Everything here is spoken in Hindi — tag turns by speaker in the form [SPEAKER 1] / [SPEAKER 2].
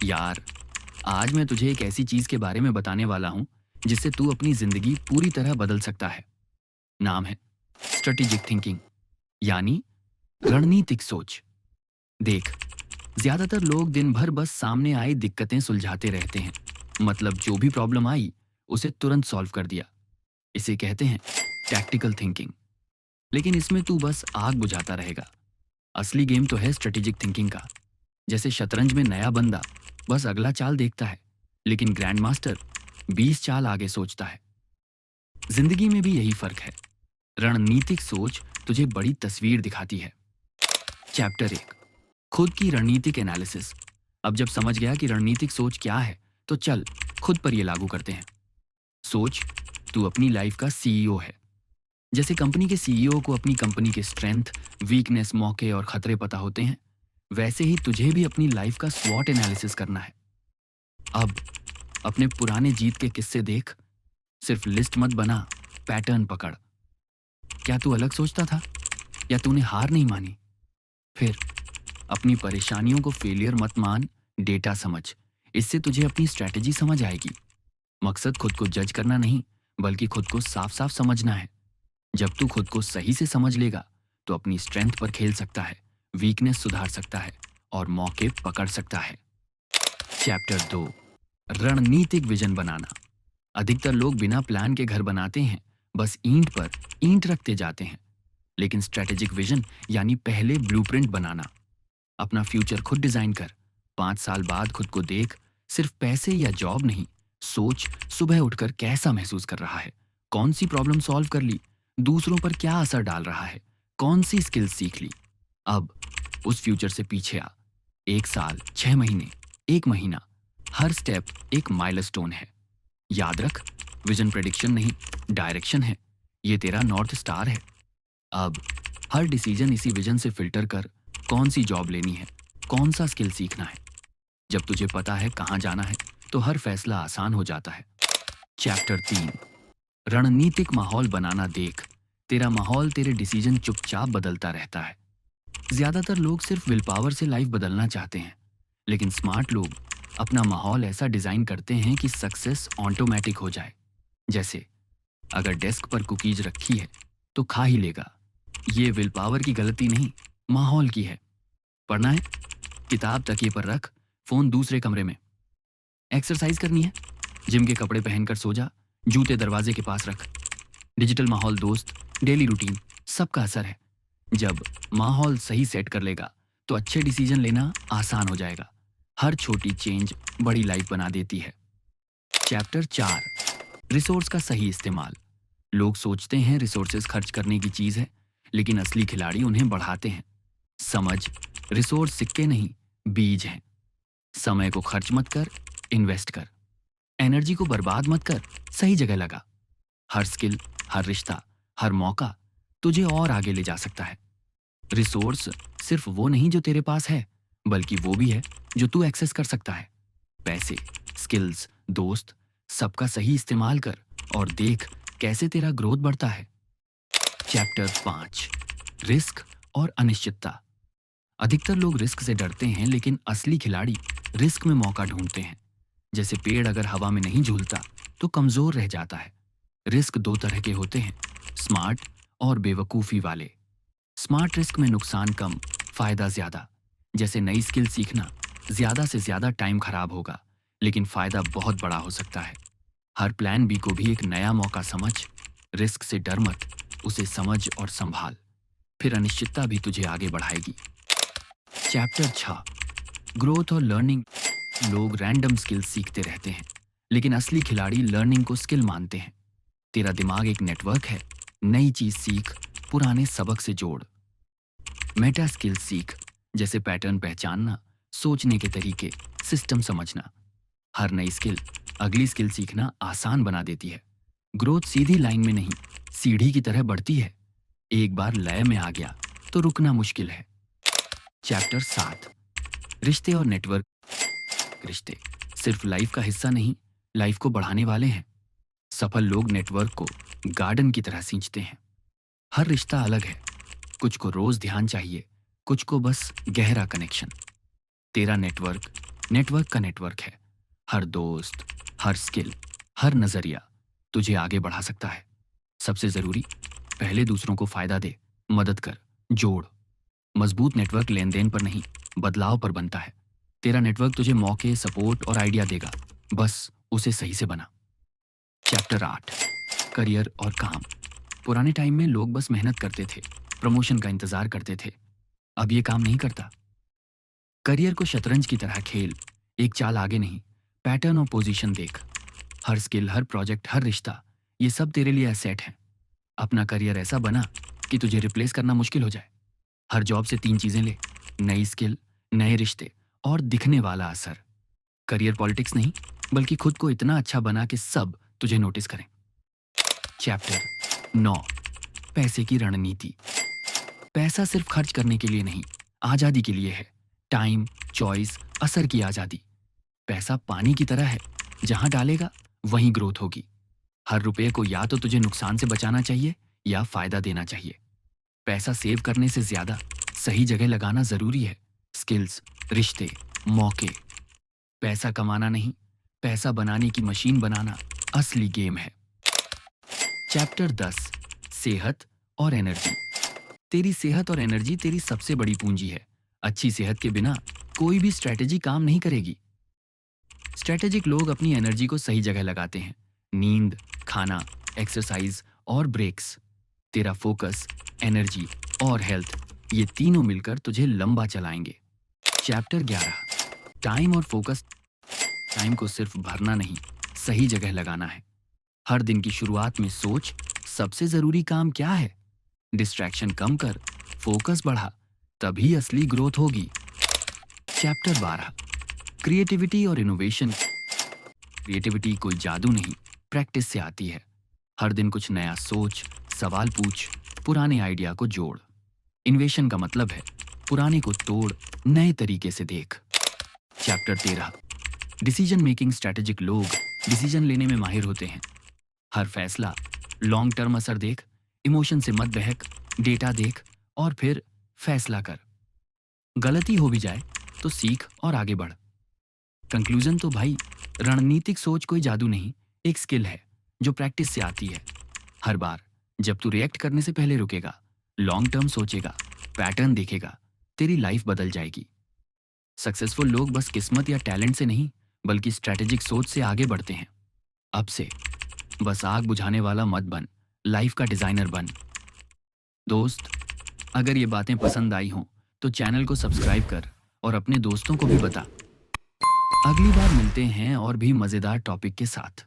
[SPEAKER 1] यार, आज मैं तुझे एक ऐसी चीज के बारे में बताने वाला हूं जिससे तू अपनी जिंदगी पूरी तरह बदल सकता है। नाम है स्ट्रेटेजिक थिंकिंग, यानी रणनीतिक सोच। देख, ज्यादातर लोग दिन भर बस सामने आई दिक्कतें सुलझाते रहते हैं। मतलब जो भी प्रॉब्लम आई उसे तुरंत सॉल्व कर दिया। इसे कहते हैं टैक्टिकल थिंकिंग। लेकिन इसमें तू बस आग बुझाता रहेगा। असली गेम तो है स्ट्रेटेजिक थिंकिंग का। जैसे शतरंज में नया बंदा बस अगला चाल देखता है, लेकिन ग्रैंड मास्टर 20 चाल आगे सोचता है। जिंदगी में भी यही फर्क है। रणनीतिक सोच तुझे बड़ी तस्वीर दिखाती है। चैप्टर 1, खुद की रणनीतिक एनालिसिस। अब जब समझ गया कि रणनीतिक सोच क्या है, तो चल खुद पर यह लागू करते हैं। सोच, तू अपनी लाइफ का सीईओ है। जैसे कंपनी के सीईओ को अपनी कंपनी के स्ट्रेंथ, वीकनेस, मौके और खतरे पता होते हैं, वैसे ही तुझे भी अपनी लाइफ का स्वॉट एनालिसिस करना है। अब अपने पुराने जीत के किस्से देख। सिर्फ लिस्ट मत बना, पैटर्न पकड़। क्या तू अलग सोचता था, या तूने हार नहीं मानी? फिर अपनी परेशानियों को फेलियर मत मान, डेटा समझ। इससे तुझे अपनी स्ट्रैटेजी समझ आएगी। मकसद खुद को जज करना नहीं, बल्कि खुद को साफ साफ समझना है। जब तू खुद को सही से समझ लेगा तो अपनी स्ट्रेंथ पर खेल सकता है, वीकनेस सुधार सकता है और मौके पकड़ सकता है। चैप्टर 2, रणनीतिक विजन बनाना। अधिकतर लोग बिना प्लान के घर बनाते हैं, बस ईंट पर ईंट रखते जाते हैं। लेकिन स्ट्रेटेजिक विजन यानी पहले ब्लूप्रिंट बनाना। अपना फ्यूचर खुद डिजाइन कर। 5 साल बाद खुद को देख। सिर्फ पैसे या जॉब नहीं, सोच सुबह उठकर कैसा महसूस कर रहा है, कौन सी प्रॉब्लम सॉल्व कर ली, दूसरों पर क्या असर डाल रहा है, कौन सी स्किल सीख ली। अब उस फ्यूचर से पीछे आ। 1 साल, 6 महीने, 1 महीना, हर स्टेप एक माइलस्टोन है। याद रख, विजन प्रेडिक्शन नहीं, डायरेक्शन है। ये तेरा नॉर्थ स्टार है। अब हर डिसीजन इसी विजन से फिल्टर कर। कौन सी जॉब लेनी है, कौन सा स्किल सीखना है। जब तुझे पता है कहाँ जाना है, तो हर फैसला आसान हो जाता है। चैप्टर 3, रणनीतिक माहौल बनाना। देख, तेरा माहौल तेरे डिसीजन चुपचाप बदलता रहता है। ज्यादातर लोग सिर्फ विल पावर से लाइफ बदलना चाहते हैं, लेकिन स्मार्ट लोग अपना माहौल ऐसा डिजाइन करते हैं कि सक्सेस ऑटोमेटिक हो जाए। जैसे अगर डेस्क पर कुकीज रखी है तो खा ही लेगा। ये विल पावर की गलती नहीं, माहौल की है। पढ़ना है, किताब तकिए पर रख, फोन दूसरे कमरे में। एक्सरसाइज करनी है, जिम के कपड़े पहनकर सो जा, जूते दरवाजे के पास रख। डिजिटल माहौल, दोस्त, डेली रूटीन, सबका असर है। जब माहौल सही सेट कर लेगा तो अच्छे डिसीजन लेना आसान हो जाएगा। हर छोटी चेंज बड़ी लाइफ बना देती है। चैप्टर 4, रिसोर्स का सही इस्तेमाल। लोग सोचते हैं रिसोर्सेज खर्च करने की चीज है, लेकिन असली खिलाड़ी उन्हें बढ़ाते हैं। समझ, रिसोर्स सिक्के नहीं, बीज हैं। समय को खर्च मत कर, इन्वेस्ट कर। एनर्जी को बर्बाद मत कर, सही जगह लगा। हर स्किल, हर रिश्ता, हर मौका तुझे और आगे ले जा सकता है। रिसोर्स सिर्फ वो नहीं जो तेरे पास है, बल्कि वो भी है जो तू एक्सेस कर सकता है। पैसे, स्किल्स, दोस्त, सबका सही इस्तेमाल कर और देख कैसे तेरा ग्रोथ बढ़ता है। चैप्टर 5, रिस्क और अनिश्चितता। अधिकतर लोग रिस्क से डरते हैं, लेकिन असली खिलाड़ी रिस्क में मौका ढूंढते हैं। जैसे पेड़ अगर हवा में नहीं झूलता तो कमजोर रह जाता है। रिस्क 2 तरह के होते हैं, स्मार्ट और बेवकूफी वाले। स्मार्ट रिस्क में नुकसान कम, फायदा ज्यादा। जैसे नई स्किल सीखना, ज्यादा से ज्यादा टाइम खराब होगा, लेकिन फायदा बहुत बड़ा हो सकता है। हर प्लान बी को भी एक नया मौका समझ। रिस्क से डर मत, उसे समझ और संभाल। फिर अनिश्चितता भी तुझे आगे बढ़ाएगी। चैप्टर 6, ग्रोथ और लर्निंग। लोग रैंडम स्किल्स सीखते रहते हैं, लेकिन असली खिलाड़ी लर्निंग को स्किल मानते हैं। तेरा दिमाग एक नेटवर्क है, नई चीज सीख, पुराने सबक से जोड़। मेटा स्किल्स सीख, जैसे पैटर्न पहचानना, सोचने के तरीके, सिस्टम समझना। हर नई स्किल अगली स्किल सीखना आसान बना देती है। ग्रोथ सीधी लाइन में नहीं, सीढ़ी की तरह बढ़ती है। एक बार लय में आ गया तो रुकना मुश्किल है। चैप्टर 7, रिश्ते और नेटवर्क। रिश्ते सिर्फ लाइफ का हिस्सा नहीं, लाइफ को बढ़ाने वाले हैं। सफल लोग नेटवर्क को गार्डन की तरह सींचते हैं। हर रिश्ता अलग है, कुछ को रोज ध्यान चाहिए, कुछ को बस गहरा कनेक्शन। तेरा नेटवर्क नेटवर्क का नेटवर्क है। हर दोस्त, हर स्किल, हर नजरिया तुझे आगे बढ़ा सकता है। सबसे जरूरी, पहले दूसरों को फायदा दे, मदद कर, जोड़। मजबूत नेटवर्क लेन देन पर नहीं, बदलाव पर बनता है। तेरा नेटवर्क तुझे मौके, सपोर्ट और आइडिया देगा, बस उसे सही से बना। चैप्टर 8, करियर और काम। पुराने टाइम में लोग बस मेहनत करते थे, प्रमोशन का इंतजार करते थे। अब ये काम नहीं करता। करियर को शतरंज की तरह खेल, एक चाल आगे नहीं, पैटर्न और पोजीशन देख। हर स्किल, हर प्रोजेक्ट, हर रिश्ता, ये सब तेरे लिए एसेट है। अपना करियर ऐसा बना कि तुझे रिप्लेस करना मुश्किल हो जाए। हर जॉब से 3 चीजें ले, नई स्किल, नए रिश्ते और दिखने वाला असर। करियर पॉलिटिक्स नहीं, बल्कि खुद को इतना अच्छा बना कि सब तुझे नोटिस करें। चैप्टर 9, पैसे की रणनीति। पैसा सिर्फ खर्च करने के लिए नहीं, आजादी के लिए है। टाइम, चॉइस, असर की आजादी। पैसा पानी की तरह है, जहां डालेगा वहीं ग्रोथ होगी। हर रुपये को या तो तुझे नुकसान से बचाना चाहिए या फायदा देना चाहिए। पैसा सेव करने से ज्यादा सही जगह लगाना जरूरी है। स्किल्स, रिश्ते, मौके। पैसा कमाना नहीं, पैसा बनाने की मशीन बनाना असली गेम है। चैप्टर 10, सेहत और एनर्जी। तेरी सेहत और एनर्जी तेरी सबसे बड़ी पूंजी है। अच्छी सेहत के बिना कोई भी स्ट्रैटेजी काम नहीं करेगी। स्ट्रैटेजिक लोग अपनी एनर्जी को सही जगह लगाते हैं। नींद, खाना, एक्सरसाइज और ब्रेक्स। तेरा फोकस, एनर्जी और हेल्थ, ये तीनों मिलकर तुझे लंबा चलाएंगे। चैप्टर 11, टाइम और फोकस। टाइम को सिर्फ भरना नहीं, सही जगह लगाना है। हर दिन की शुरुआत में सोच, सबसे जरूरी काम क्या है। डिस्ट्रैक्शन कम कर, फोकस बढ़ा, तभी असली ग्रोथ होगी। चैप्टर 12, क्रिएटिविटी और इनोवेशन। क्रिएटिविटी कोई जादू नहीं, प्रैक्टिस से आती है। हर दिन कुछ नया सोच, सवाल पूछ, पुराने आइडिया को जोड़। इन्वेशन का मतलब है पुराने को तोड़, नए तरीके से देख। Chapter 13, decision making. स्ट्रैटेजिक लोग डिसीजन लेने में माहिर होते हैं। हर फैसला लॉन्ग टर्म असर देख, इमोशन से मत बहक, डेटा देख और फिर फैसला कर। गलती हो भी जाए तो सीख और आगे बढ़। कंक्लूजन तो भाई, रणनीतिक सोच कोई जादू नहीं, एक स्किल है जो प्रैक्टिस से आती है। हर बार जब तू रिएक्ट करने से पहले रुकेगा, लॉन्ग टर्म सोचेगा, पैटर्न देखेगा, तेरी लाइफ बदल जाएगी। सक्सेसफुल लोग बस किस्मत या टैलेंट से नहीं, बल्कि स्ट्रैटेजिक सोच से आगे बढ़ते हैं। अब से बस आग बुझाने वाला मत बन, लाइफ का डिजाइनर बन। दोस्त, अगर ये बातें पसंद आई हों तो चैनल को सब्सक्राइब कर और अपने दोस्तों को भी बता। अगली बार मिलते हैं और भी मजेदार टॉपिक के साथ।